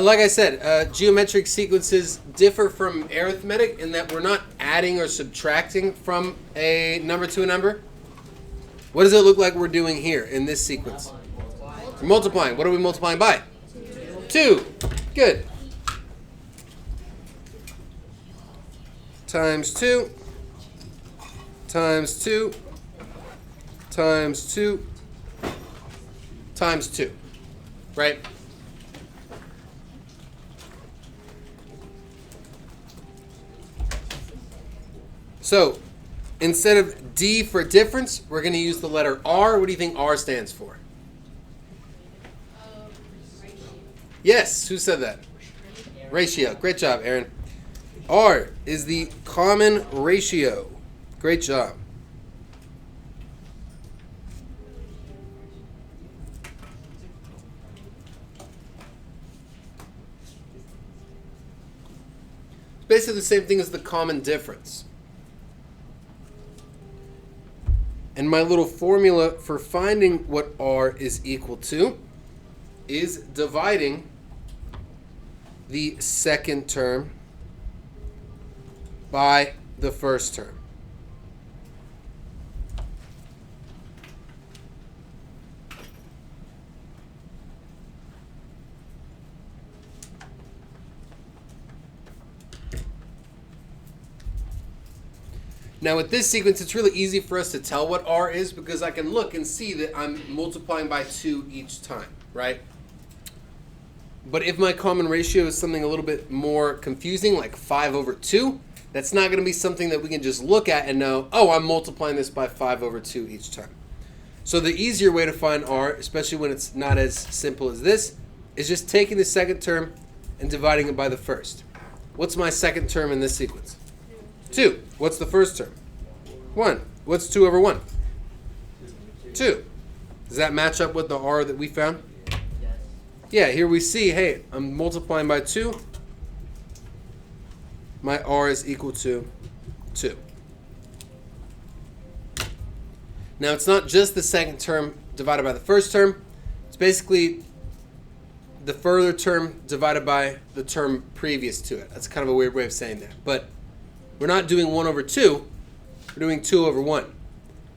Like I said, geometric sequences differ from arithmetic in that we're not adding or subtracting from a number to a number. What does it look like we're doing here in this sequence? We're multiplying. What are we multiplying by? 2. Good. Times 2. Times 2. Times 2. Times 2. Right? So, instead of D for difference, we're going to use the letter R. What do you think R stands for? Ratio. Yes, who said that? Ratio. Great job, Aaron. R is the common ratio. Great job. It's basically the same thing as the common difference. And my little formula for finding what R is equal to is dividing the second term by the first term. Now with this sequence, it's really easy for us to tell what R is because I can look and see that I'm multiplying by 2 each time, right? But if my common ratio is something a little bit more confusing, like 5 over 2, that's not going to be something that we can just look at and know, oh, I'm multiplying this by 5 over 2 each time. So the easier way to find R, especially when it's not as simple as this, is just taking the second term and dividing it by the first. What's my second term in this sequence? 2. What's the first term? 1. What's 2 over 1? 2. Does that match up with the R that we found? Yes. Yeah, here we see, hey, I'm multiplying by 2. My R is equal to 2. Now, it's not just the second term divided by the first term. It's basically the further term divided by the term previous to it. That's kind of a weird way of saying that. But we're not doing 1 over 2. We're doing 2 over 1,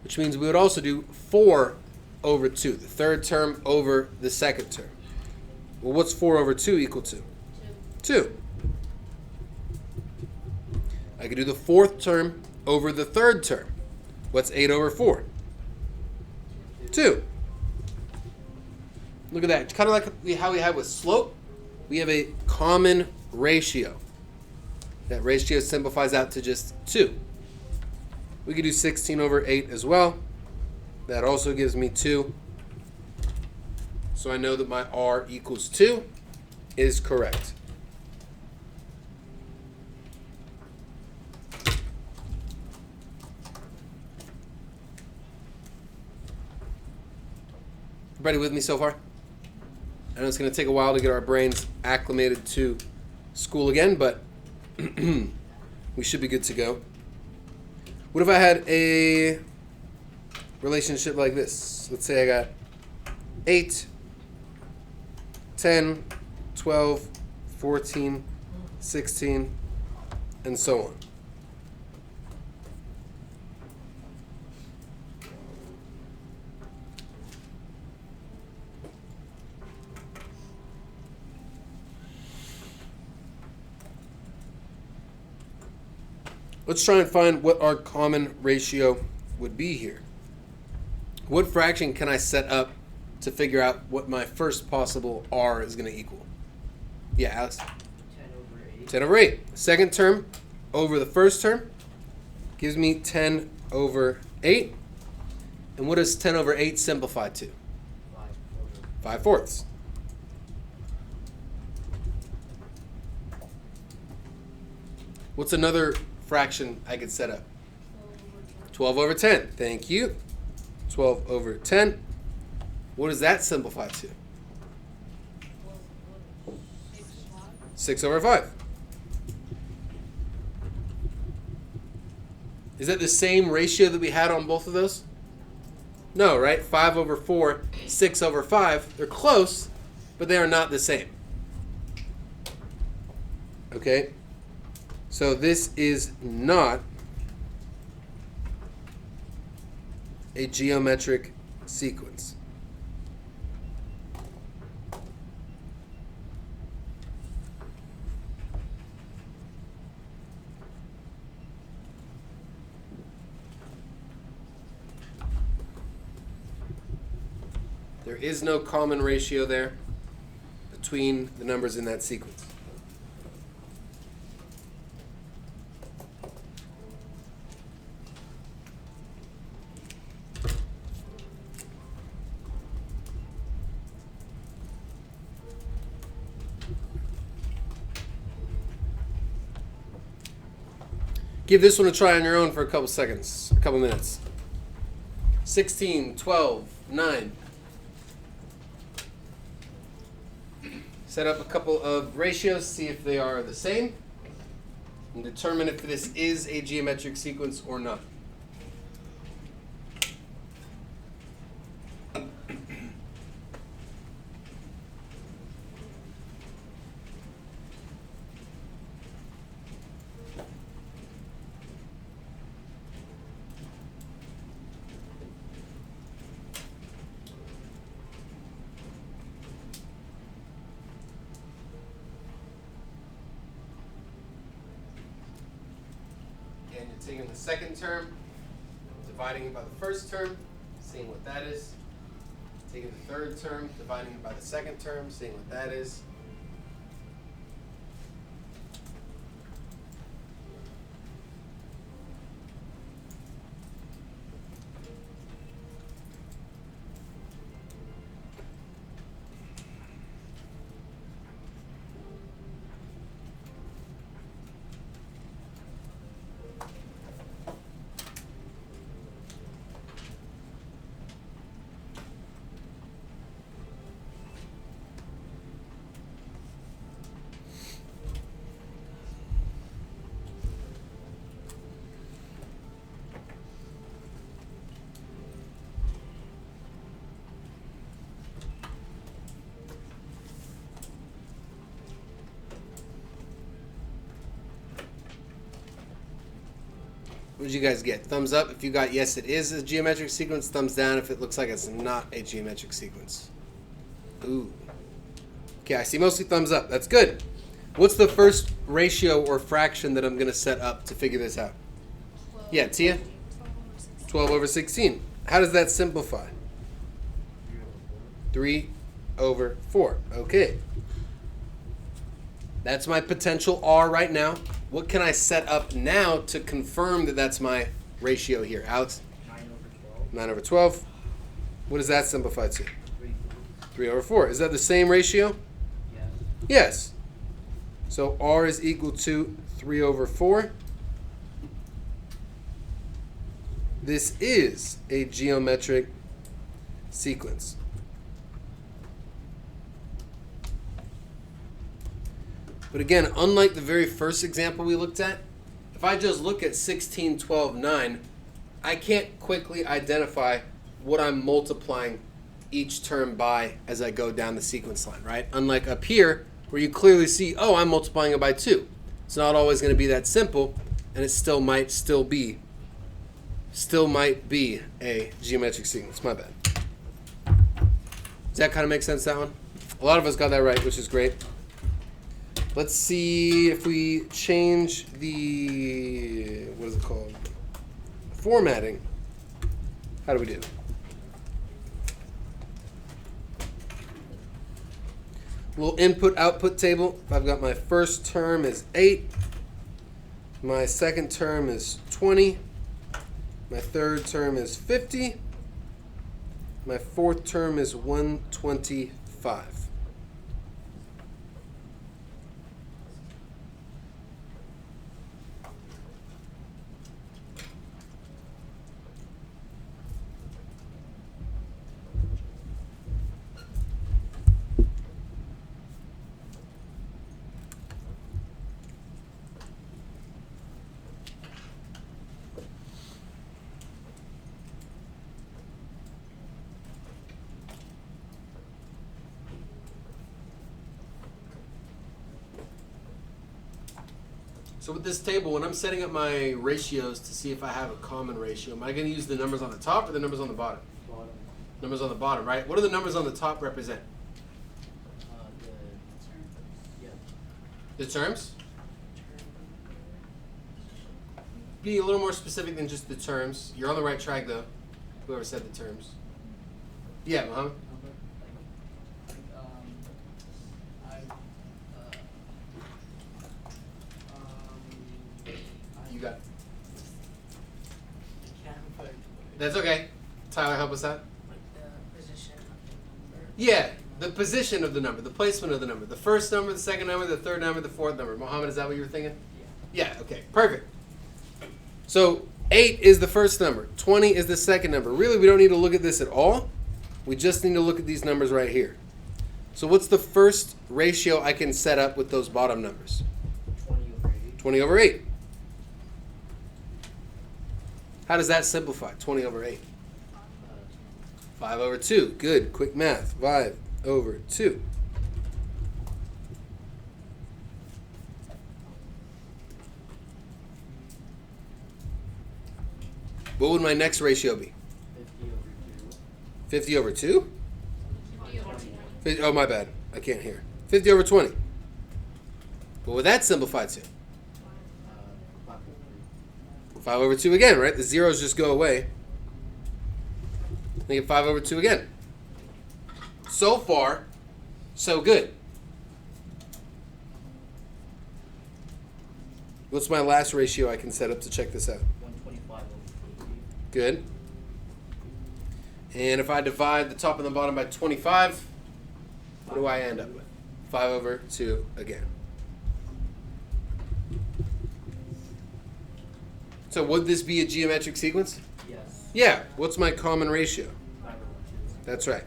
which means we would also do 4 over 2, the third term over the second term. Well, what's 4 over 2 equal to? 2. I could do the fourth term over the third term. What's 8 over 4? 2. Look at that. It's kind of like how we had with slope. We have a common ratio. That ratio simplifies out to just 2. We could do 16 over 8 as well. That also gives me 2. So I know that my R equals 2 is correct. Everybody with me so far? I know it's going to take a while to get our brains acclimated to school again, but we should be good to go. What if I had a relationship like this? Let's say I got 8, 10, 12, 14, 16, and so on. Let's try and find what our common ratio would be here. What fraction can I set up to figure out what my first possible R is going to equal? Yeah, Alex? 10 over 8. 10 over 8. Second term over the first term gives me 10 over 8. And what does 10 over 8 simplify to? 5 fourths. What's another fraction I could set up? 12 over 10. Thank you. 12 over 10. What does that simplify to? 6 over 5. Is that the same ratio that we had on both of those? No, right? 5 over 4, 6 over 5. They're close, but they are not the same. Okay? So this is not a geometric sequence. There is no common ratio there between the numbers in that sequence. Give this one a try on your own for a couple seconds, a couple minutes. 16, 12, 9. Set up a couple of ratios, see if they are the same, and determine if this is a geometric sequence or not. And you're taking the second term, dividing it by the first term, seeing what that is. Taking the third term, dividing it by the second term, seeing what that is. What did you guys get? Thumbs up if you got yes, it is a geometric sequence. Thumbs down if it looks like it's not a geometric sequence. Ooh. Okay, I see mostly thumbs up. That's good. What's the first ratio or fraction that I'm going to set up to figure this out? 12 Yeah, Tia? 12 over 16. How does that simplify? 3 over 4. Okay. That's my potential R right now. What can I set up now to confirm that that's my ratio here? Alex? 9 over 12. 9 over 12. What does that simplify to? 3. 3 over 4. Is that the same ratio? Yes. Yes. So R is equal to 3 over 4. This is a geometric sequence. But again, unlike the very first example we looked at, if I just look at 16, 12, 9, I can't quickly identify what I'm multiplying each term by as I go down the sequence line, right? Unlike up here, where you clearly see, oh, I'm multiplying it by 2. It's not always going to be that simple, and it still might be a geometric sequence. My bad. Does that kind of make sense, that one? A lot of us got that right, which is great. Let's see if we change the, what is it called? Formatting. How do we do? Little input-output table. I've got my first term is 8. My second term is 20. My third term is 50. My fourth term is 125. So with this table, when I'm setting up my ratios to see if I have a common ratio, am I going to use the numbers on the top or the numbers on the bottom? Bottom. Numbers on the bottom, right? What do the numbers on the top represent? Yeah. The terms? Be a little more specific than just the terms. You're on the right track, though. Whoever said the terms. Yeah, Muhammad? You got it. That's okay. Tyler, help us out. Like the position of the number. Yeah, the position of the number, the placement of the number. The first number, the second number, the third number, the fourth number. Mohammed, is that what you were thinking? Yeah, okay, perfect. So 8 is the first number. 20 is the second number. Really, we don't need to look at this at all. We just need to look at these numbers right here. So what's the first ratio I can set up with those bottom numbers? 20/8. 20 over 8. How does that simplify? 20 over 8. 5 over 2. Good. Quick math. 5 over 2. What would my next ratio be? 50/2. 50 over 2? Oh, my bad. I can't hear. 50 over 20. What would that simplify to? 5/3. 5 over 2 again, right? The zeros just go away. Make it 5 over 2 again. So far, so good. What's my last ratio I can set up to check this out? 125/50. Good. And if I divide the top and the bottom by 25, what do I end up with? 5 over 2 again. So would this be a geometric sequence? Yes. Yeah. What's my common ratio? 5/2. That's right.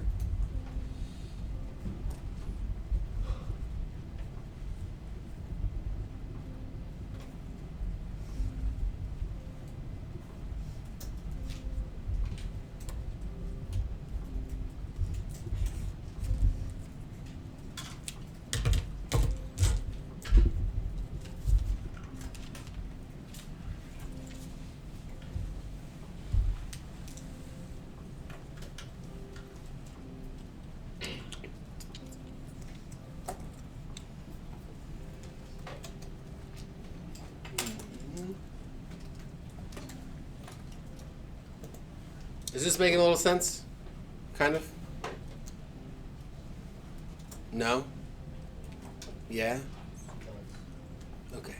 Is this making a little sense? Kind of? No? Yeah? Okay.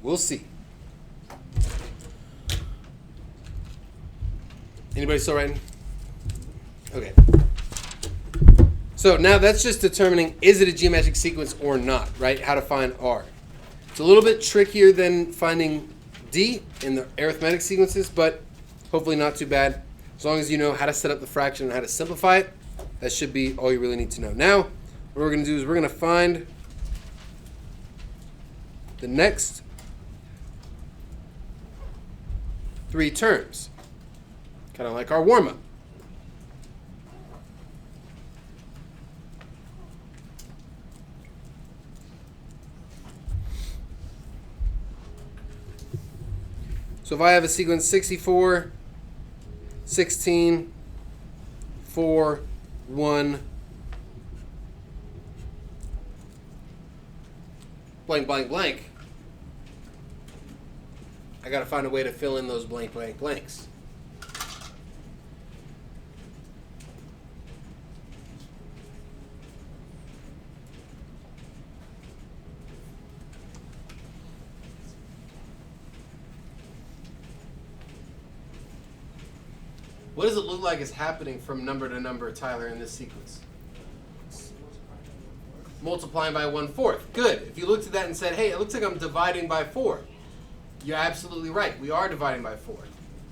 We'll see. Anybody still writing? Okay. So now that's just determining is it a geometric sequence or not, right? How to find R. It's a little bit trickier than finding D in the arithmetic sequences, but hopefully not too bad. As long as you know how to set up the fraction and how to simplify it, that should be all you really need to know. Now, what we're going to do is we're going to find the next 3 terms, kind of like our warm-up. So if I have a sequence 64, 16, 4, 1, blank, blank, blank, I got to find a way to fill in those blank, blank, blanks. What does it look like is happening from number to number, Tyler, in this sequence? Multiplying by 1/4. Good. If you looked at that and said, hey, it looks like I'm dividing by 4. You're absolutely right. We are dividing by 4.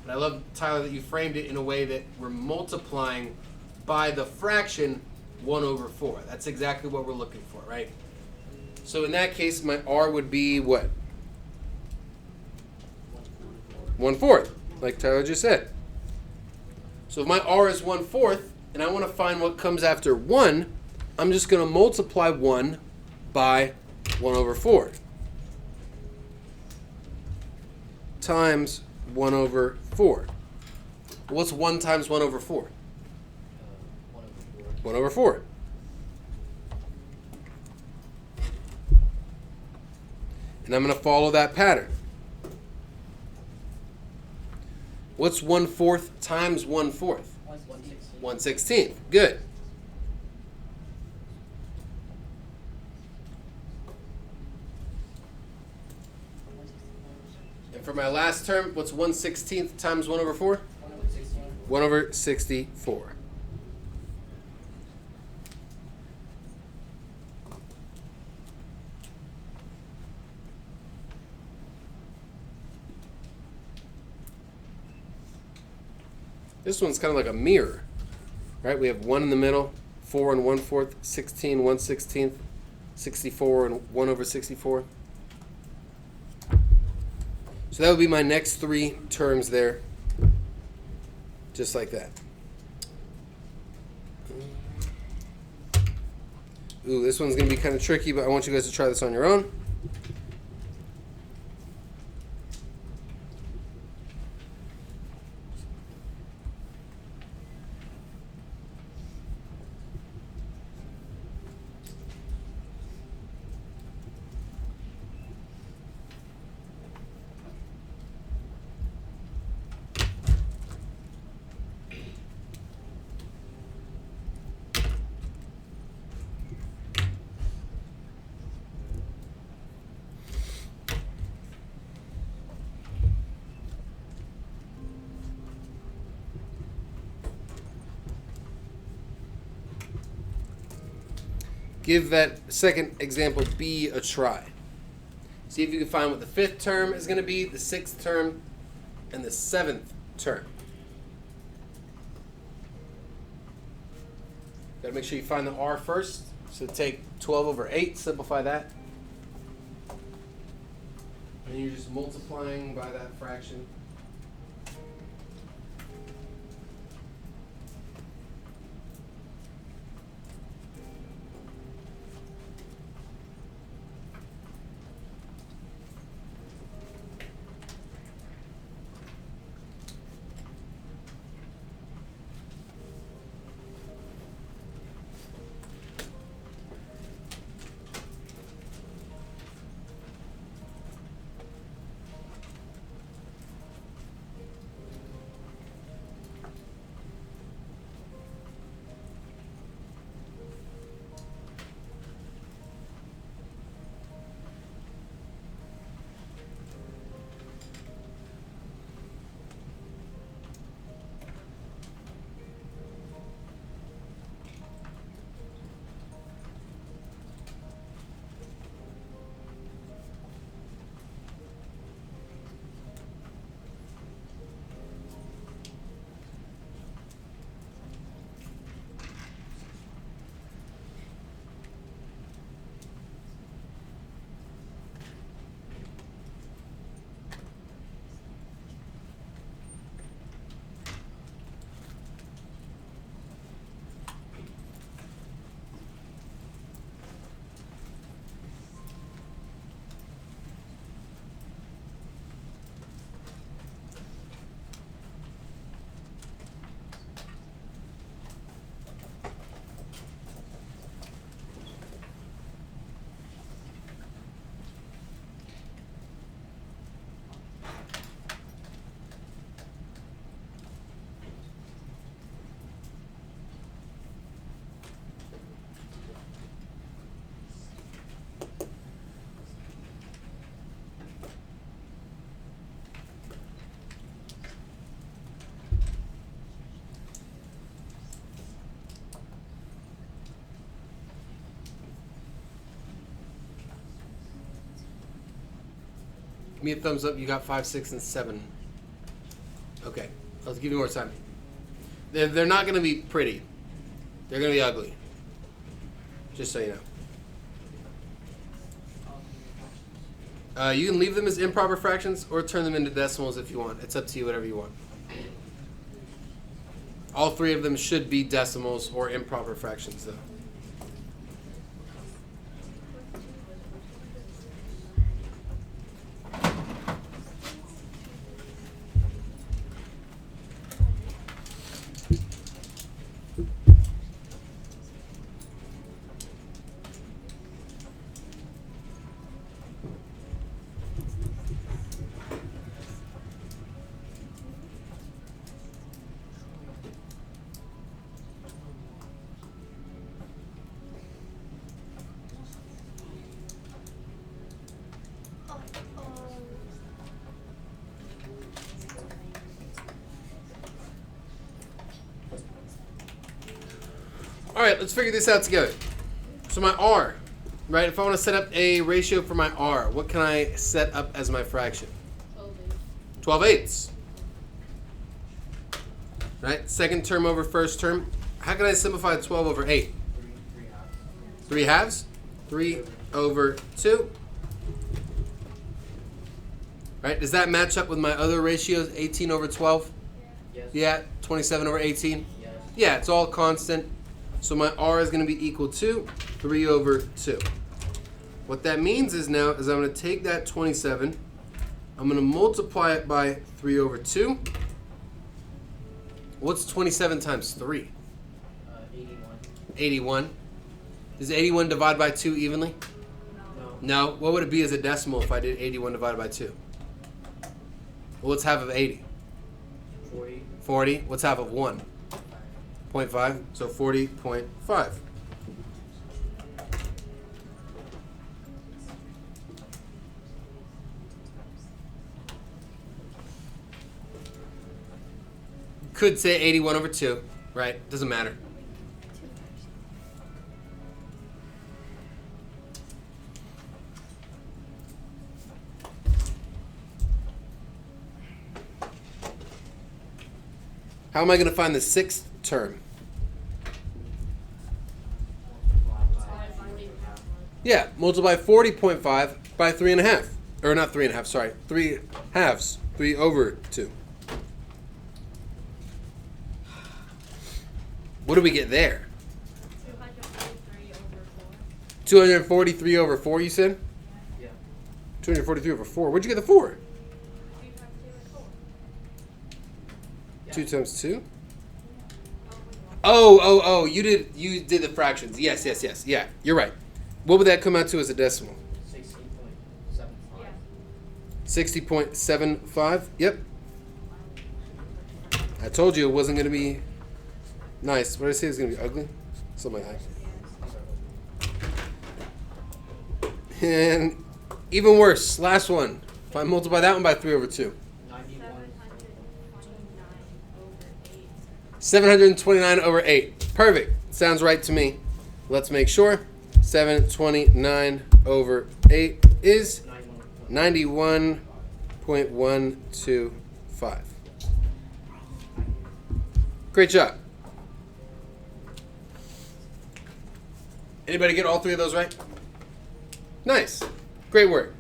But I love, Tyler, that you framed it in a way that we're multiplying by the fraction 1 over 4. That's exactly what we're looking for, right? So in that case, my R would be what? 1/4, like Tyler just said. So if my R is 1/4, and I want to find what comes after 1, I'm just going to multiply 1 by 1 over 4 times 1 over 4. What's 1 times 1 over 4? 1 over 4. 1 over 4. And I'm going to follow that pattern. What's 1/4 times 1/4? 1/16. 1/16. Good. And for my last term, what's 1/16 times 1 over 4? 1/16. 1 over 64. This one's kind of like a mirror, right? We have 1 in the middle, 4 and 1/4, 16, 1/16, 64 and 1 over 64. So that would be my next 3 terms there, just like that. Ooh, this one's going to be kind of tricky, but I want you guys to try this on your own. Give that second example B a try. See if you can find what the 5th term is going to be, the 6th term, and the 7th term. Got to make sure you find the R first. So take 12 over 8, simplify that. And you're just multiplying by that fraction. Give me a thumbs up. You got 5, 6, and 7. Okay, I'll give you more time. They're not going to be pretty. They're going to be ugly. Just so you know. You can leave them as improper fractions or turn them into decimals if you want. It's up to you, whatever you want. All 3 of them should be decimals or improper fractions, though. All right, let's figure this out together. So my R, right? If I want to set up a ratio for my R, what can I set up as my fraction? 12 eighths. Right? Second term over first term. How can I simplify 12 over 8? 3 halves. 3 over 2. Right? Does that match up with my other ratios? 18 over 12? Yes. Yeah. 27 over 18? Yes. Yeah, it's all constant. So my R is going to be equal to 3 over 2. What that means is now is I'm going to take that 27, I'm going to multiply it by 3 over 2. What's 27 times 3? 81. 81. Does 81 divide by 2 evenly? No. No. What would it be as a decimal if I did 81 divided by 2? Well, what's half of 80? 40. 40. What's half of 1? 0.5. So 40.5. Could say 81 over 2, right? Doesn't matter. How am I going to find the sixth term? Yeah, multiply 40.5 by 3.5. Or not 3.5, sorry. 3 halves. 3 over 2. What do we get there? 243 over 4, you said? Yeah. 243 over 4. Where'd you get the 4? 2 times 2? Oh, you did the fractions. Yes. Yeah, you're right. What would that come out to as a decimal? 60.75. 60.75? Yep. I told you it wasn't going to be nice. What did I say? It was going to be ugly? Something like that. And even worse, last one. If I multiply that one by 3 over 2. 729 over 8. Perfect. Sounds right to me. Let's make sure. 729 over 8 is 91.125. Great job. Anybody get all 3 of those right? Nice. Great work.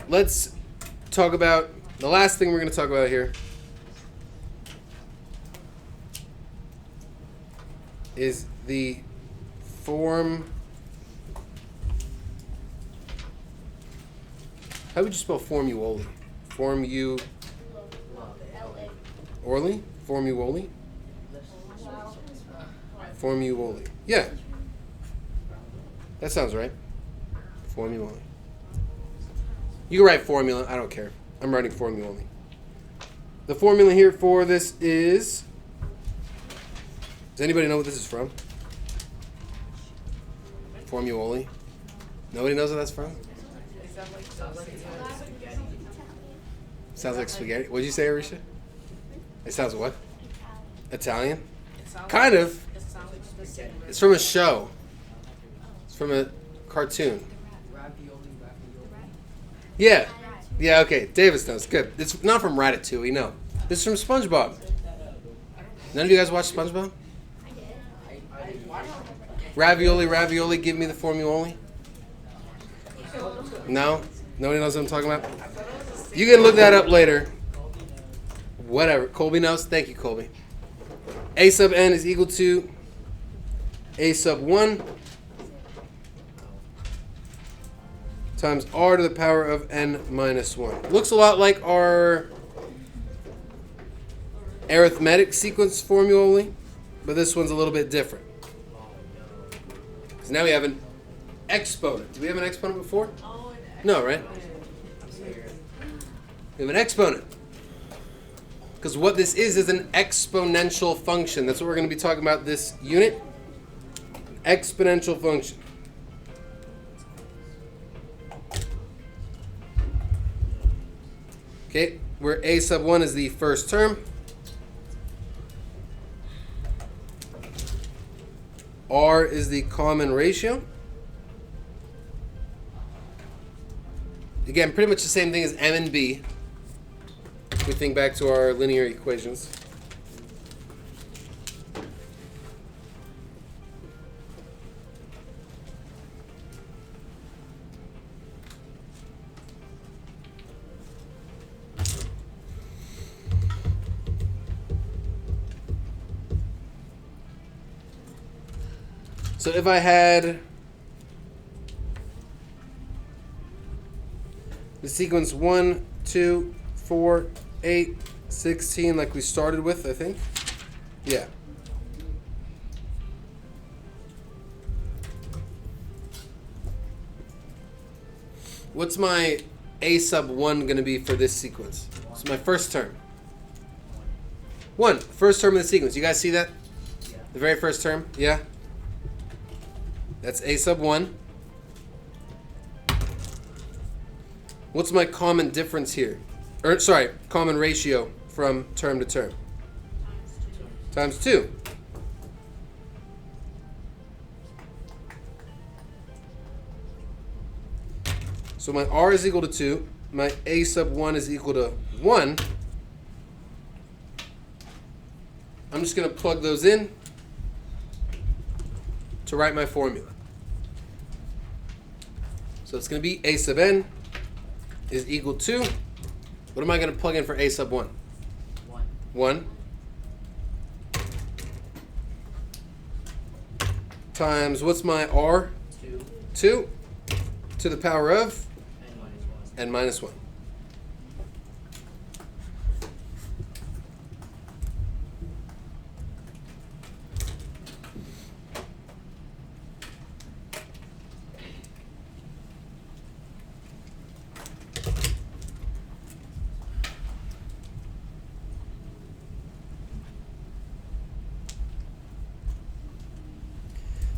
Let's talk about the last thing we're going to talk about here is the form. How would you spell formuoli? Formuoli? Formuoli. Yeah. That sounds right. Formuoli. You can write formula. I don't care. I'm writing formuoli. The formula here for this is... Does anybody know what this is from? Formuoli. Nobody knows what that's from? Sounds like spaghetti. What'd you say, Arisha? It sounds what? Italian? Kind of. It's from a show. It's from a cartoon. Yeah. Yeah, okay. Davis knows. Good. It's not from Ratatouille, no. This is from SpongeBob. None of you guys watch SpongeBob? Ravioli, give me the formuoli. No? Nobody knows what I'm talking about? You can look that up later. Whatever. Colby knows. Thank you, Colby. A sub n is equal to a sub 1 times r to the power of n minus 1. Looks a lot like our arithmetic sequence formulae, but this one's a little bit different. So now we have an exponent. Did we have an exponent before? No, right? We have an exponent. Because what this is an exponential function. That's what we're going to be talking about this unit. exponential function. Okay, where a sub 1 is the first term. R is the common ratio. Again, pretty much the same thing as M and B. If we think back to our linear equations. So if I had the sequence 1, 2, 4, 8, 16, like we started with, I think. Yeah. What's my a sub 1 going to be for this sequence? It's my first term. 1, first term of the sequence. You guys see that? Yeah. The very first term? Yeah? That's a sub 1. What's my common difference here? Or, sorry, common ratio from term to term? Times 2. So my R is equal to 2. My a sub 1 is equal to 1. I'm just going to plug those in to write my formula. So it's going to be a sub n is equal to, what am I going to plug in for a sub 1? 1. 1 times, what's my R? 2. 2 to the power of And minus 1. n minus 1.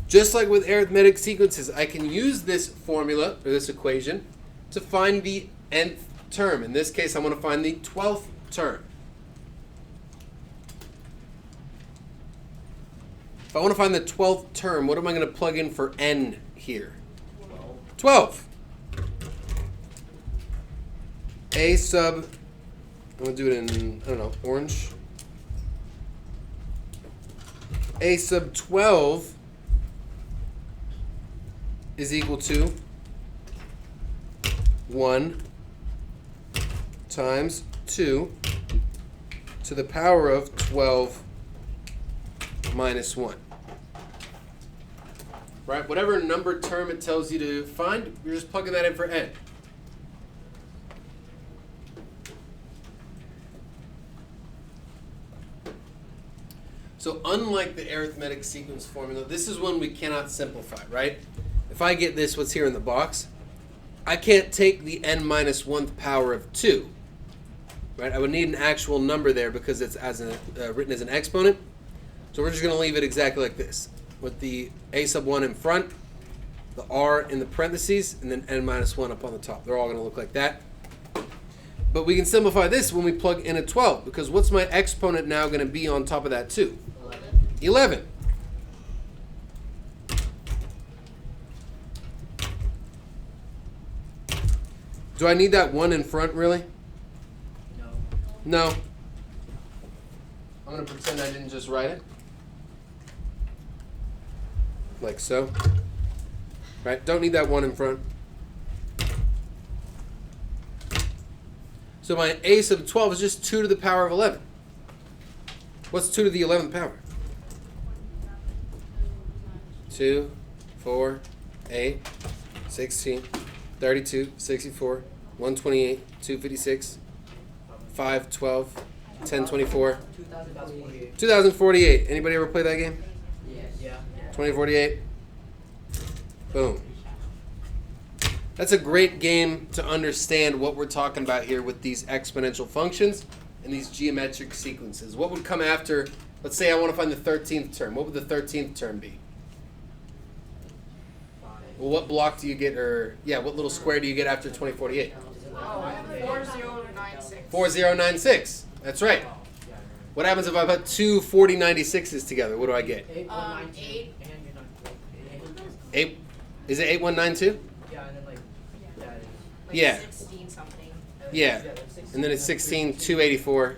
Just like with arithmetic sequences, I can use this formula, or this equation, to find the nth term. In this case, I want to find the 12th term. If I want to find the 12th term, what am I going to plug in for n here? 12. A sub, I'm going to do it in, I don't know, orange. A sub 12 is equal to 1 times 2 to the power of 12 minus 1. Right? Whatever number term it tells you to find, you're just plugging that in for n. So unlike the arithmetic sequence formula, this is one we cannot simplify, right? If I get this, what's here in the box, I can't take the n minus 1th power of 2. Right? I would need an actual number there because it's written as an exponent. So we're just going to leave it exactly like this, with the a sub 1 in front, the r in the parentheses, and then n minus 1 up on the top. They're all going to look like that. But we can simplify this when we plug in a 12, because what's my exponent now going to be on top of that 2? 11. Do I need that 1 in front, really? No. No. I'm going to pretend I didn't just write it. Like so. Right? Don't need that 1 in front. So my a sub 12 is just 2 to the power of 11. What's 2 to the 11th power? 2, 4, 8, 16, 32, 64, 128, 256, 5, 12, 1024. 2048. 2048. Anybody ever play that game? Yes. Yeah. 2048. Boom. That's a great game to understand what we're talking about here with these exponential functions and these geometric sequences. What would come after, let's say I want to find the 13th term. What would the 13th term be? Well, what block do you get, or yeah, what little square do you get after 2048? Oh, I have 4096. 4096. That's right. What happens if I put two 4096s together? What do I get? 8192. 8. And you're not. 8. Is it 8192? Yeah, and then like. Yeah. it is. Like Yeah. 16 something. Yeah. like 16, And then it's like 16284.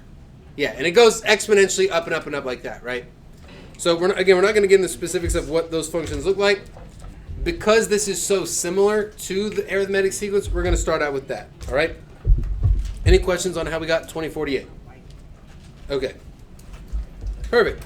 Yeah, and it goes exponentially up and up and up like that, right? So we're not going to get into the specifics of what those functions look like. Because this is so similar to the arithmetic sequence, we're going to start out with that. All right? Any questions on how we got 2048? Okay. Perfect.